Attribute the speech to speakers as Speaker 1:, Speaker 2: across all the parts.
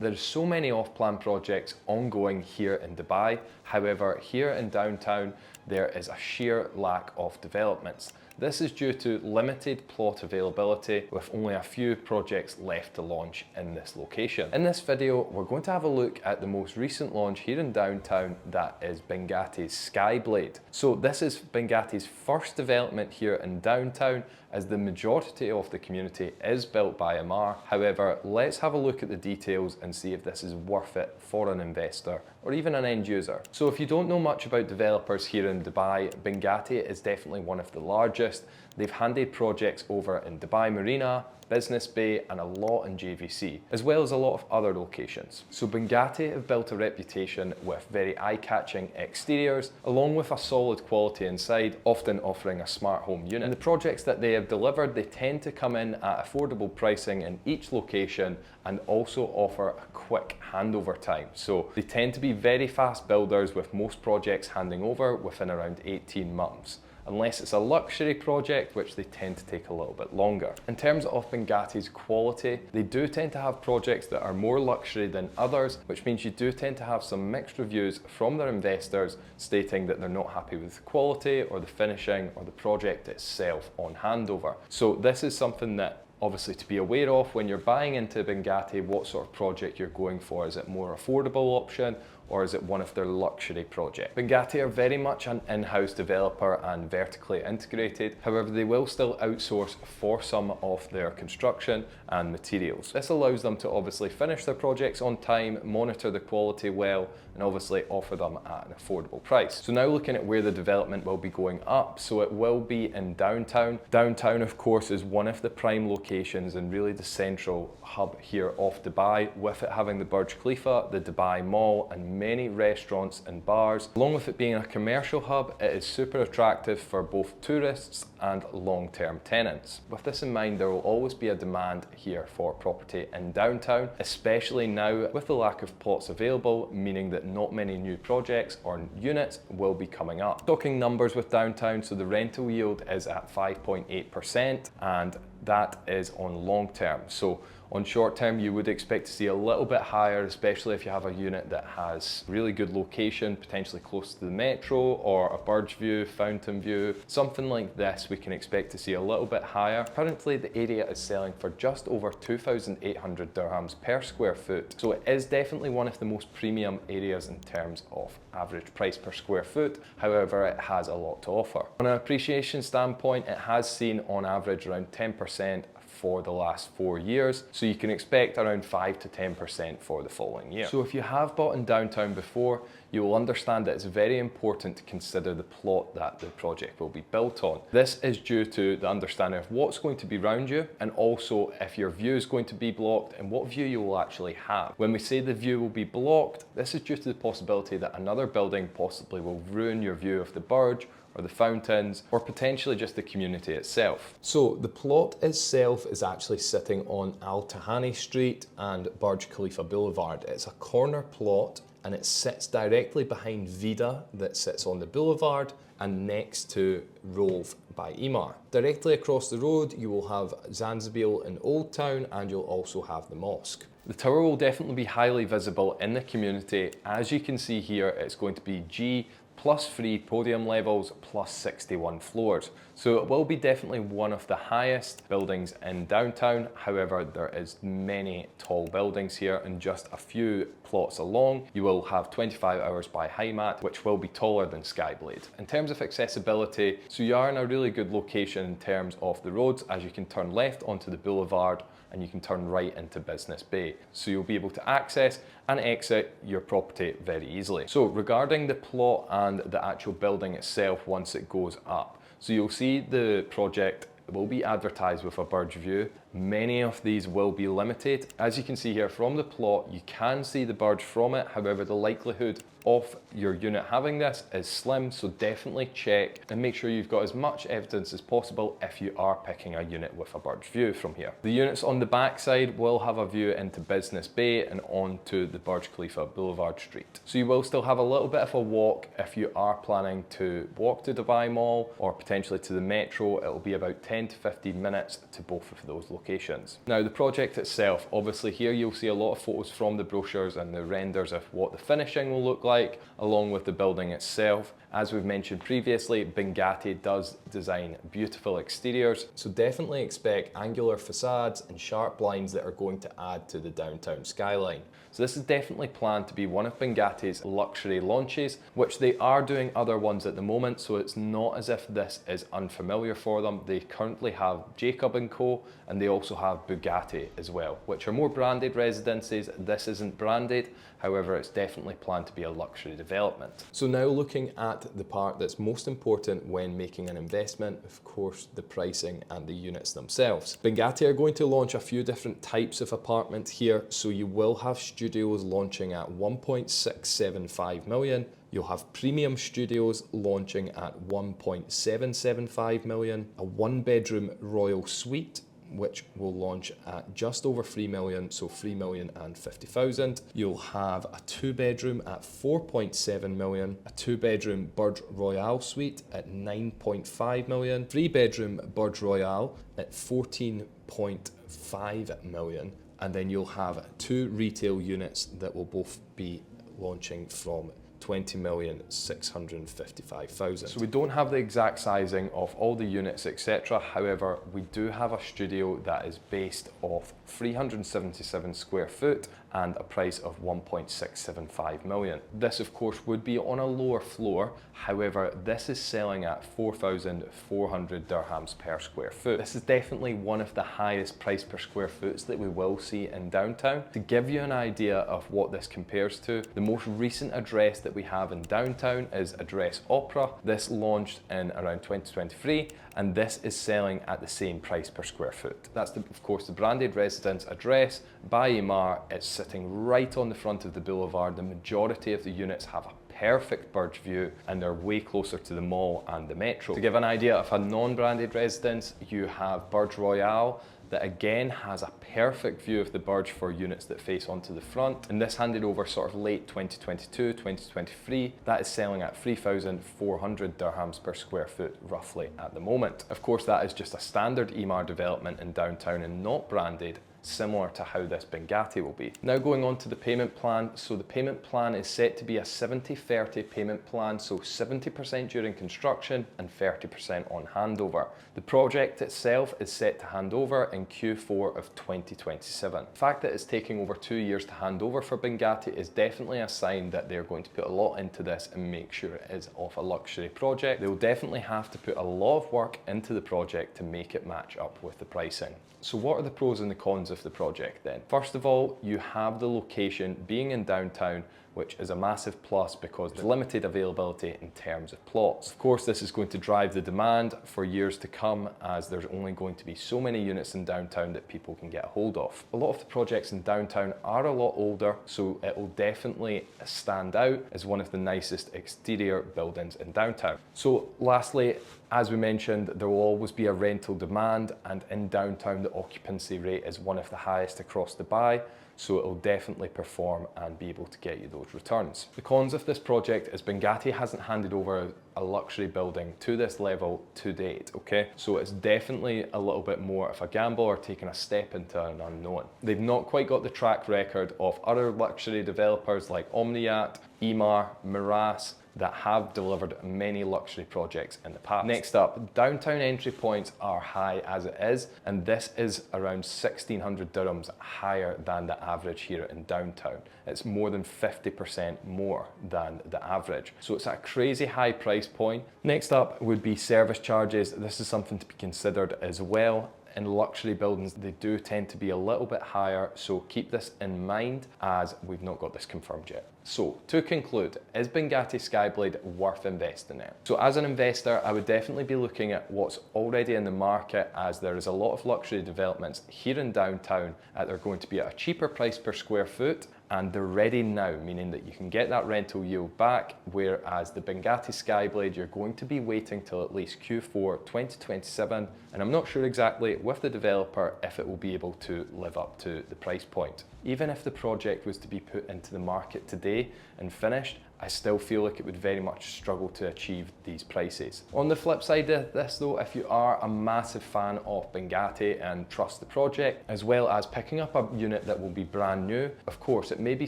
Speaker 1: There's so many off-plan projects ongoing here in Dubai. However, here in downtown, there is a sheer lack of developments. This is due to limited plot availability with only a few projects left to launch in this location. In this video, we're going to have a look at the most recent launch here in downtown, that is Binghatti's Skyblade. So this is Binghatti's first development here in downtown, as the majority of the community is built by Emaar. However, let's have a look at the details and see if this is worth it for an investor or even an end user. So if you don't know much about developers here in Dubai, Binghatti is definitely one of the largest. They've handed projects over in Dubai Marina, Business Bay, and a lot in JVC, as well as a lot of other locations. So Binghatti have built a reputation with very eye-catching exteriors, along with a solid quality inside, often offering a smart home unit. And the projects that they have delivered, they tend to come in at affordable pricing in each location and also offer a quick handover time. So they tend to be very fast builders, with most projects handing over within around 18 months. Unless it's a luxury project, which they tend to take a little bit longer. In terms of Binghatti's quality, they do tend to have projects that are more luxury than others, which means you do tend to have some mixed reviews from their investors stating that they're not happy with the quality or the finishing or the project itself on handover. So this is something that obviously to be aware of when you're buying into Binghatti, what sort of project you're going for. Is it more affordable option, or is it one of their luxury projects? Binghatti are very much an in-house developer and vertically integrated. However, they will still outsource for some of their construction and materials. This allows them to obviously finish their projects on time, monitor the quality well, and obviously offer them at an affordable price. So now looking at where the development will be going up, so it will be in downtown. Downtown, of course, is one of the prime locations and really the central hub here of Dubai, with it having the Burj Khalifa, the Dubai Mall, and many restaurants and bars. Along with it being a commercial hub, it is super attractive for both tourists and long-term tenants. With this in mind, there will always be a demand here for property in downtown, especially now with the lack of plots available, meaning that not many new projects or units will be coming up. Talking numbers with downtown, so the rental yield is at 5.8%, and that is on long term. So on short term, you would expect to see a little bit higher, especially if you have a unit that has really good location, potentially close to the metro or a Burj view, fountain view, something like this. We can expect to see a little bit higher. Currently, the area is selling for just over 2,800 dirhams per square foot. So it is definitely one of the most premium areas in terms of average price per square foot. However, it has a lot to offer. On an appreciation standpoint, it has seen on average around 10% for the last 4 years. So you can expect around 5 to 10% for the following year. So if you have bought in downtown before, you will understand that it's very important to consider the plot that the project will be built on. This is due to the understanding of what's going to be around you, and also if your view is going to be blocked and what view you will actually have. When we say the view will be blocked, this is due to the possibility that another building possibly will ruin your view of the Burj, or the fountains, or potentially just the community itself. So the plot itself is actually sitting on Al Tahani Street and Burj Khalifa Boulevard. It's a corner plot, and it sits directly behind Vida, that sits on the boulevard, and next to Rove by Emaar. Directly across the road, you will have Zanzibar in Old Town, and you'll also have the mosque. The tower will definitely be highly visible in the community. As you can see here, it's going to be G plus 3 podium levels plus 61 floors. So it will be definitely one of the highest buildings in downtown. However, there is many tall buildings here, and just a few plots along. You will have 25 hours by Heimat, which will be taller than Skyblade. In terms of accessibility, so you are in a really good location in terms of the roads, as you can turn left onto the boulevard and you can turn right into Business Bay. So you'll be able to access and exit your property very easily. So regarding the plot and the actual building itself once it goes up, so you'll see the project will be advertised with a Burj view. Many of these will be limited. As you can see here from the plot, you can see the Burj from it. However, the likelihood of your unit having this is slim, so definitely check and make sure you've got as much evidence as possible if you are picking a unit with a Burj view from here. The units on the back side will have a view into Business Bay and onto the Burj Khalifa Boulevard Street. So you will still have a little bit of a walk if you are planning to walk to Dubai Mall or potentially to the metro. It will be about 10 to 15 minutes to both of those locations. locations. Now the project itself, obviously here you'll see a lot of photos from the brochures and the renders of what the finishing will look like, along with the building itself. As we've mentioned previously, Binghatti does design beautiful exteriors, so definitely expect angular facades and sharp blinds that are going to add to the downtown skyline. So this is definitely planned to be one of Binghatti's luxury launches, which they are doing other ones at the moment, so it's not as if this is unfamiliar for them. They currently have Jacob & Co, and they also have Bugatti as well, which are more branded residences. This isn't branded, however, it's definitely planned to be a luxury development. So now looking at the part that's most important when making an investment, of course, the pricing and the units themselves. Binghatti are going to launch a few different types of apartments here, so you will have studios launching at 1.675 million. You'll have premium studios launching at 1.775 million, a one-bedroom royal suite which will launch at just over 3 million, so 3,050,000. You'll have a two-bedroom at 4.7 million, a two-bedroom Burj Royale suite at 9.5 million, three-bedroom Burj Royale at 14.5 million, and then you'll have two retail units that will both be launching from 20,655,000. So we don't have the exact sizing of all the units, etc. However, we do have a studio that is based off 377 square foot and a price of 1.675 million. This of course would be on a lower floor. However, this is selling at 4,400 dirhams per square foot. This is definitely one of the highest price per square foot that we will see in downtown. To give you an idea of what this compares to, the most recent address that we have in downtown is Address Opera. This launched in around 2023, and this is selling at the same price per square foot. That's of course the branded residence address by Emaar. It's sitting right on the front of the boulevard. The majority of the units have a perfect Burj view, and they're way closer to the mall and the metro. To give an idea of a non-branded residence, you have Burj Royale, that again has a perfect view of the Burj for units that face onto the front. And this handed over sort of late 2022, 2023. That is selling at 3,400 dirhams per square foot roughly at the moment. Of course, that is just a standard Emaar development in downtown and not branded, similar to how this Binghatti will be. Now going on to the payment plan. So the payment plan is set to be a 70-30 payment plan, so 70% during construction and 30% on handover. The project itself is set to hand over in Q4 of 2027. The fact that it's taking over 2 years to hand over for Binghatti is definitely a sign that they're going to put a lot into this and make sure it is of a luxury project. They'll definitely have to put a lot of work into the project to make it match up with the pricing. So what are the pros and the cons of the project then? First of all, you have the location being in downtown, which is a massive plus because there's limited availability in terms of plots. Of course, this is going to drive the demand for years to come, as there's only going to be so many units in downtown that people can get a hold of. A lot of the projects in downtown are a lot older, so it will definitely stand out as one of the nicest exterior buildings in downtown. So lastly, as we mentioned, there will always be a rental demand, and in downtown the occupancy rate is one of the highest across Dubai, so it will definitely perform and be able to get you those returns. The cons of this project is Binghatti hasn't handed over a luxury building to this level to date, okay? So it's definitely a little bit more of a gamble or taking a step into an unknown. They've not quite got the track record of other luxury developers like Omniat, Emaar, Miras, that have delivered many luxury projects in the past. Next up, downtown entry points are high as it is, and this is around 1,600 dirhams higher than the average here in downtown. It's more than 50% more than the average. So it's a crazy high price point. Next up would be service charges. This is something to be considered as well. In luxury buildings, they do tend to be a little bit higher, so keep this in mind as we've not got this confirmed yet. So to conclude, is Binghatti Skyblade worth investing in? So as an investor, I would definitely be looking at what's already in the market, as there is a lot of luxury developments here in downtown that are going to be at a cheaper price per square foot, and they're ready now, meaning that you can get that rental yield back, whereas the Binghatti Skyblade, you're going to be waiting till at least Q4 2027, and I'm not sure exactly with the developer if it will be able to live up to the price point. Even if the project was to be put into the market today and finished, I still feel like it would very much struggle to achieve these prices. On the flip side of this though, if you are a massive fan of Binghatti and trust the project, as well as picking up a unit that will be brand new, of course, it may be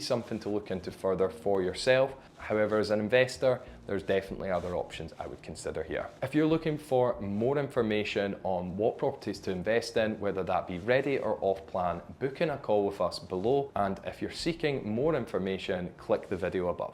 Speaker 1: something to look into further for yourself. However, as an investor, there's definitely other options I would consider here. If you're looking for more information on what properties to invest in, whether that be ready or off plan, book in a call with us below. And if you're seeking more information, click the video above.